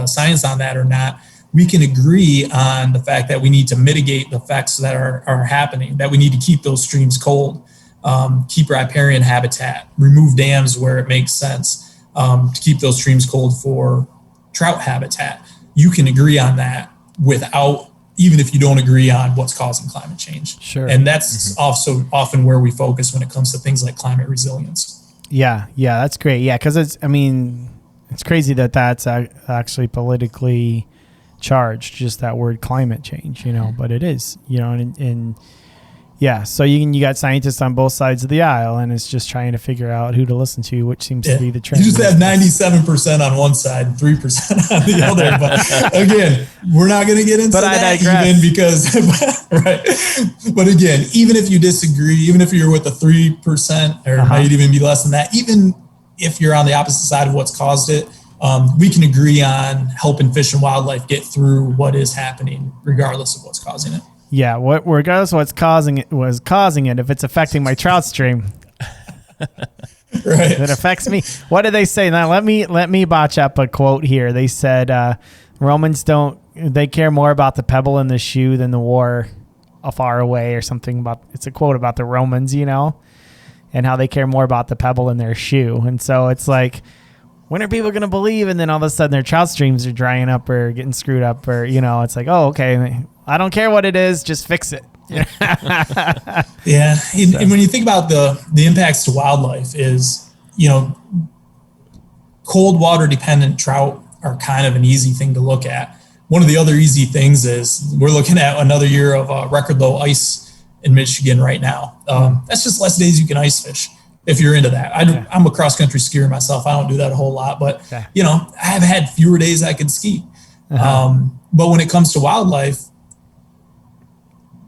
science on that or not, we can agree on the fact that we need to mitigate the effects that are happening, that we need to keep those streams cold, keep riparian habitat, remove dams where it makes sense, to keep those streams cold for trout habitat. You can agree on that even if you don't agree on what's causing climate change. Sure. And that's also often where we focus when it comes to things like climate resilience. Yeah, that's great. Yeah, because it's crazy that that's actually politically charged, just that word climate change, you know, but it is, you know, and Yeah, so you got scientists on both sides of the aisle, and it's just trying to figure out who to listen to, which seems to be the trend. You just have 97% on one side and 3% on the other. But again, we're not going to get into that even because, right. But again, even if you disagree, even if you're with the 3% or might even be less than that, even if you're on the opposite side of what's caused it, we can agree on helping fish and wildlife get through what is happening, regardless of what's causing it. Yeah, regardless of what's causing it, if it's affecting my trout stream, right? It affects me. What did they say? Now let me botch up a quote here. They said Romans they care more about the pebble in the shoe than the war far away, or something about. It's a quote about the Romans, and how they care more about the pebble in their shoe. And so it's like, when are people going to believe? And then all of a sudden their trout streams are drying up or getting screwed up, or it's like, oh, okay, I don't care what it is, just fix it. Yeah. And when you think about the impacts to wildlife is, cold water dependent trout are kind of an easy thing to look at. One of the other easy things is we're looking at another year of record low ice in Michigan right now. That's just less days you can ice fish if you're into that. I'm a cross country skier myself. I don't do that a whole lot, but I have had fewer days I could ski. But when it comes to wildlife,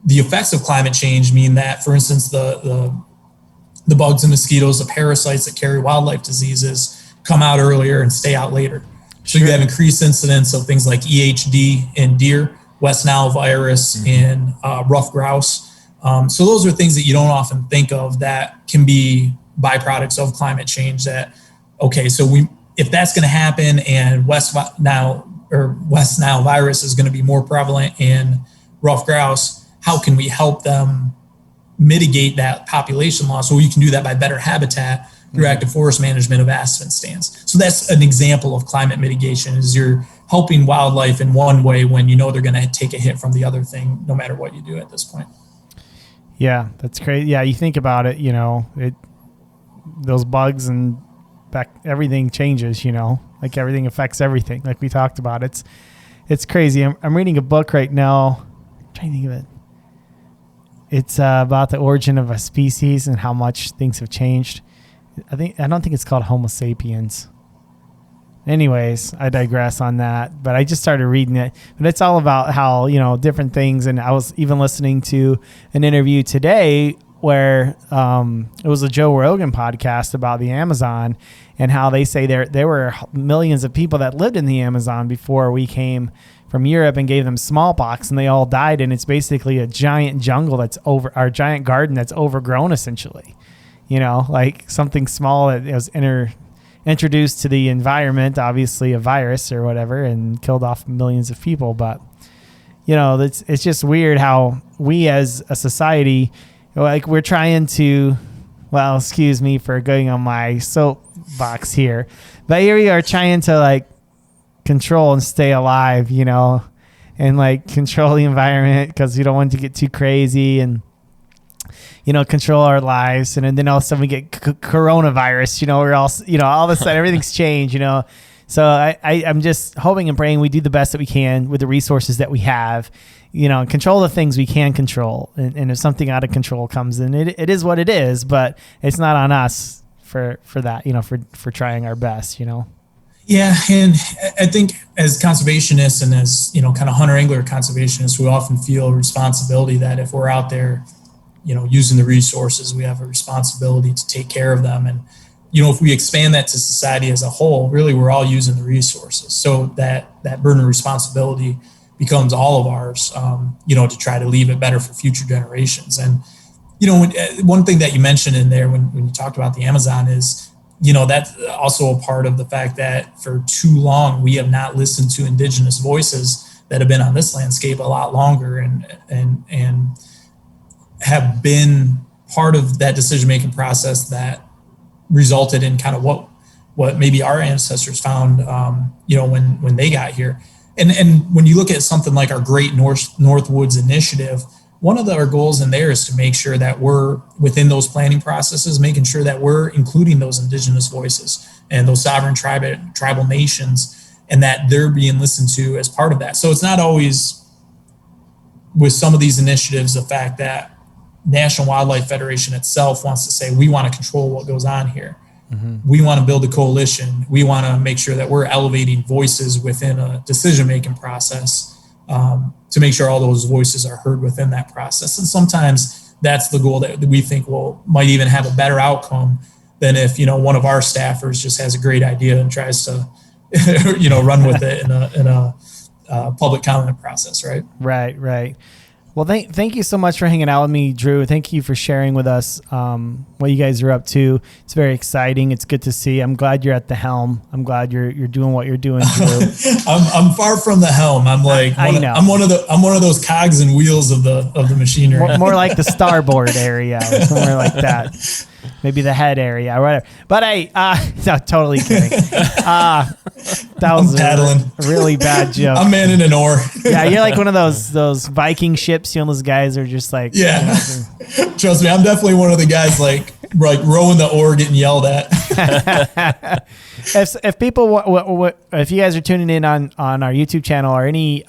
the effects of climate change mean that, for instance, the bugs and mosquitoes, the parasites that carry wildlife diseases, come out earlier and stay out later. So you have increased incidence of things like EHD in deer, West Nile virus in rough grouse. So those are things that you don't often think of that can be byproducts of climate change. That, okay, so if that's going to happen and West Nile virus is going to be more prevalent in rough grouse, how can we help them mitigate that population loss? Well, you can do that by better habitat through active forest management of aspen stands. So that's an example of climate mitigation, is you're helping wildlife in one way when they're going to take a hit from the other thing, no matter what you do at this point. Yeah, that's crazy. Yeah, you think about it, those bugs and everything changes, like everything affects everything, like we talked about. It's crazy. I'm reading a book right now. I'm trying to think of it. It's about the origin of a species and how much things have changed. I don't think it's called Homo sapiens. Anyways, I digress on that, but I just started reading it. But it's all about how, different things. And I was even listening to an interview today where it was a Joe Rogan podcast about the Amazon, and how they say there were millions of people that lived in the Amazon before we came from Europe and gave them smallpox, and they all died. And it's basically a giant jungle our giant garden that's overgrown, essentially, like something small that was introduced to the environment, obviously a virus or whatever, and killed off millions of people. But, it's just weird how we as a society, like, we're trying to, well, excuse me for going on my soapbox here, but here we are trying to, like, control and stay alive, and like control the environment because we don't want to get too crazy, and control our lives. And then all of a sudden we get coronavirus, we're all, all of a sudden everything's changed, So I'm just hoping and praying we do the best that we can with the resources that we have, control the things we can control. And if something out of control comes in, it is what it is, but it's not on us for that, for trying our best, Yeah, and I think as conservationists and as, kind of hunter-angler conservationists, we often feel a responsibility that if we're out there, using the resources, we have a responsibility to take care of them. And, if we expand that to society as a whole, really we're all using the resources. So that burden of responsibility becomes all of ours, to try to leave it better for future generations. And, one thing that you mentioned in there when you talked about the Amazon is, that's also a part of the fact that for too long we have not listened to indigenous voices that have been on this landscape a lot longer and have been part of that decision-making process that resulted in kind of what maybe our ancestors found, when they got here. And when you look at something like our Great Northwoods Initiative, one of our goals in there is to make sure that we're within those planning processes, making sure that we're including those indigenous voices and those sovereign tribal nations, and that they're being listened to as part of that. So it's not always with some of these initiatives the fact that National Wildlife Federation itself wants to say, we want to control what goes on here. We want to build a coalition. We want to make sure that we're elevating voices within a decision-making process to make sure all those voices are heard within that process. And sometimes that's the goal that we think might even have a better outcome than if, one of our staffers just has a great idea and tries to, run with it in a public comment process, right? Right. Well, thank you so much for hanging out with me, Drew. Thank you for sharing with us what you guys are up to. It's very exciting. It's good to see. I'm glad you're at the helm. I'm glad you're doing what you're doing, Drew. I'm far from the helm. I'm like I'm one of those cogs and wheels of the machinery. More like the starboard area, or somewhere like that. Maybe the head area, or whatever. But no, totally kidding. That was a really bad joke. I'm manning an oar. Yeah, you're like one of those Viking ships. Those guys are just like, Trust me, I'm definitely one of the guys like rowing the oar, getting yelled at. If people, if you guys are tuning in on our YouTube channel or any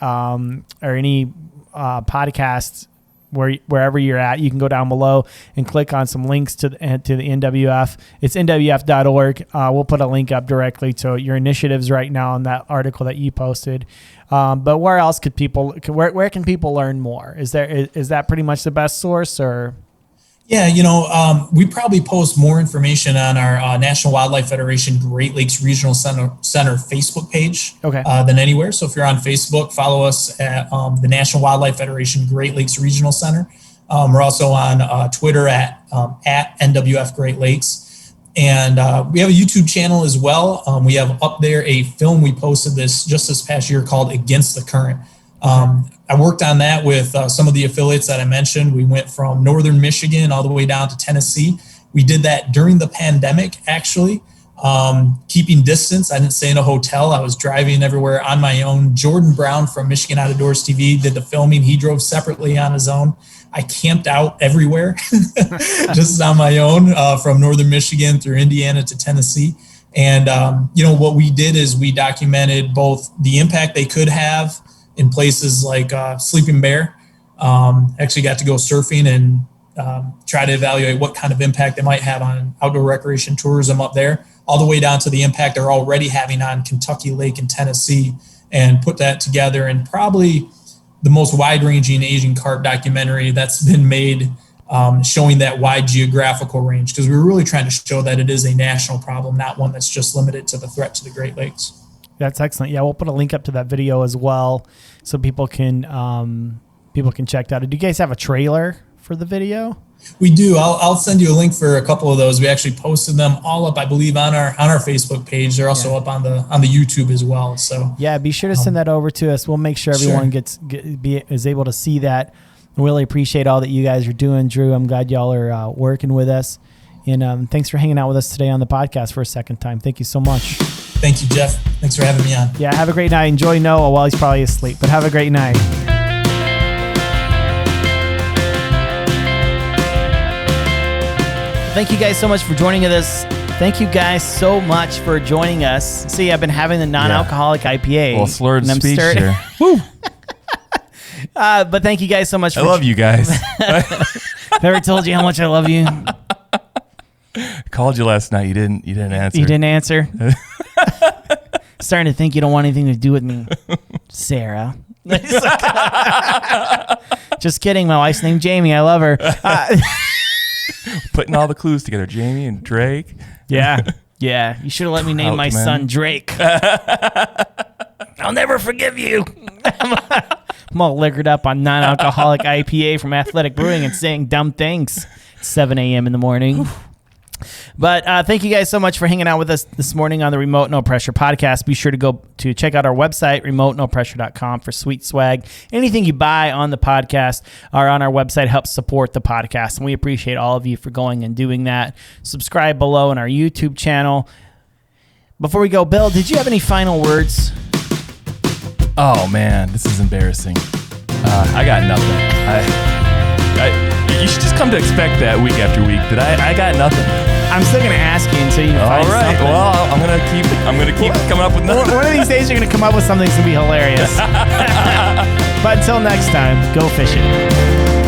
podcasts, wherever you're at, you can go down below and click on some links to the NWF. It's nwf.org. We'll put a link up directly to your initiatives right now in that article that you posted. But where else could where can people learn more? Is that pretty much the best source, or? Yeah, we probably post more information on our National Wildlife Federation Great Lakes Regional Center Facebook page than anywhere. So if you're on Facebook, follow us at the National Wildlife Federation Great Lakes Regional Center. We're also on Twitter at NWF Great Lakes. And we have a YouTube channel as well. We have up there a film we posted just this past year called Against the Current. I worked on that with some of the affiliates that I mentioned. We went from northern Michigan all the way down to Tennessee. We did that during the pandemic, actually, keeping distance. I didn't stay in a hotel. I was driving everywhere on my own. Jordan Brown from Michigan Out of Doors TV did the filming. He drove separately on his own. I camped out everywhere just on my own from northern Michigan through Indiana to Tennessee. And, what we did is we documented both the impact they could have in places like Sleeping Bear. Actually got to go surfing and try to evaluate what kind of impact they might have on outdoor recreation tourism up there, all the way down to the impact they're already having on Kentucky Lake and Tennessee, and put that together in probably the most wide-ranging Asian carp documentary that's been made, showing that wide geographical range, because we were really trying to show that it is a national problem, not one that's just limited to the threat to the Great Lakes. That's excellent. Yeah, we'll put a link up to that video as well, so people can check that out. Do you guys have a trailer for the video? We do. I'll send you a link for a couple of those. We actually posted them all up, I believe, on our Facebook page. They're also up on the YouTube as well. So yeah, be sure to send that over to us. We'll make sure everyone is able to see that. I really appreciate all that you guys are doing, Drew. I'm glad y'all are working with us, and thanks for hanging out with us today on the podcast for a second time. Thank you so much. Thank you, Jeff. Thanks for having me on. Yeah, have a great night. Enjoy Noah while he's probably asleep, but have a great night. Thank you guys so much for joining us. Thank you guys so much for joining us. See, I've been having the non-alcoholic IPA. Well, slurred speech here. Woo. But thank you guys so much. I love you guys. Never told you how much I love you. I called you last night. You didn't answer. You didn't answer? Starting to think you don't want anything to do with me, Sarah. Just kidding. My wife's named Jamie. I love her. Putting all the clues together. Jamie and Drake. Yeah. You should have let me name my son Drake. I'll never forgive you. I'm all liquored up on non-alcoholic IPA from Athletic Brewing and saying dumb things. 7 a.m. in the morning. But thank you guys so much for hanging out with us this morning on the Remote No Pressure podcast. Be sure to go to check out our website, remotenopressure.com, for sweet swag. Anything you buy on the podcast or on our website helps support the podcast, and we appreciate all of you for going and doing that. Subscribe below on our YouTube channel. Before we go, Bill, did you have any final words? Oh, man, this is embarrassing. I got nothing. You should just come to expect that week after week. But I got nothing. I'm still gonna ask you until you find something. All right. Well, I'm gonna keep coming up with nothing. One of these days, you're gonna come up with something that's gonna be hilarious. But until next time, go fishing.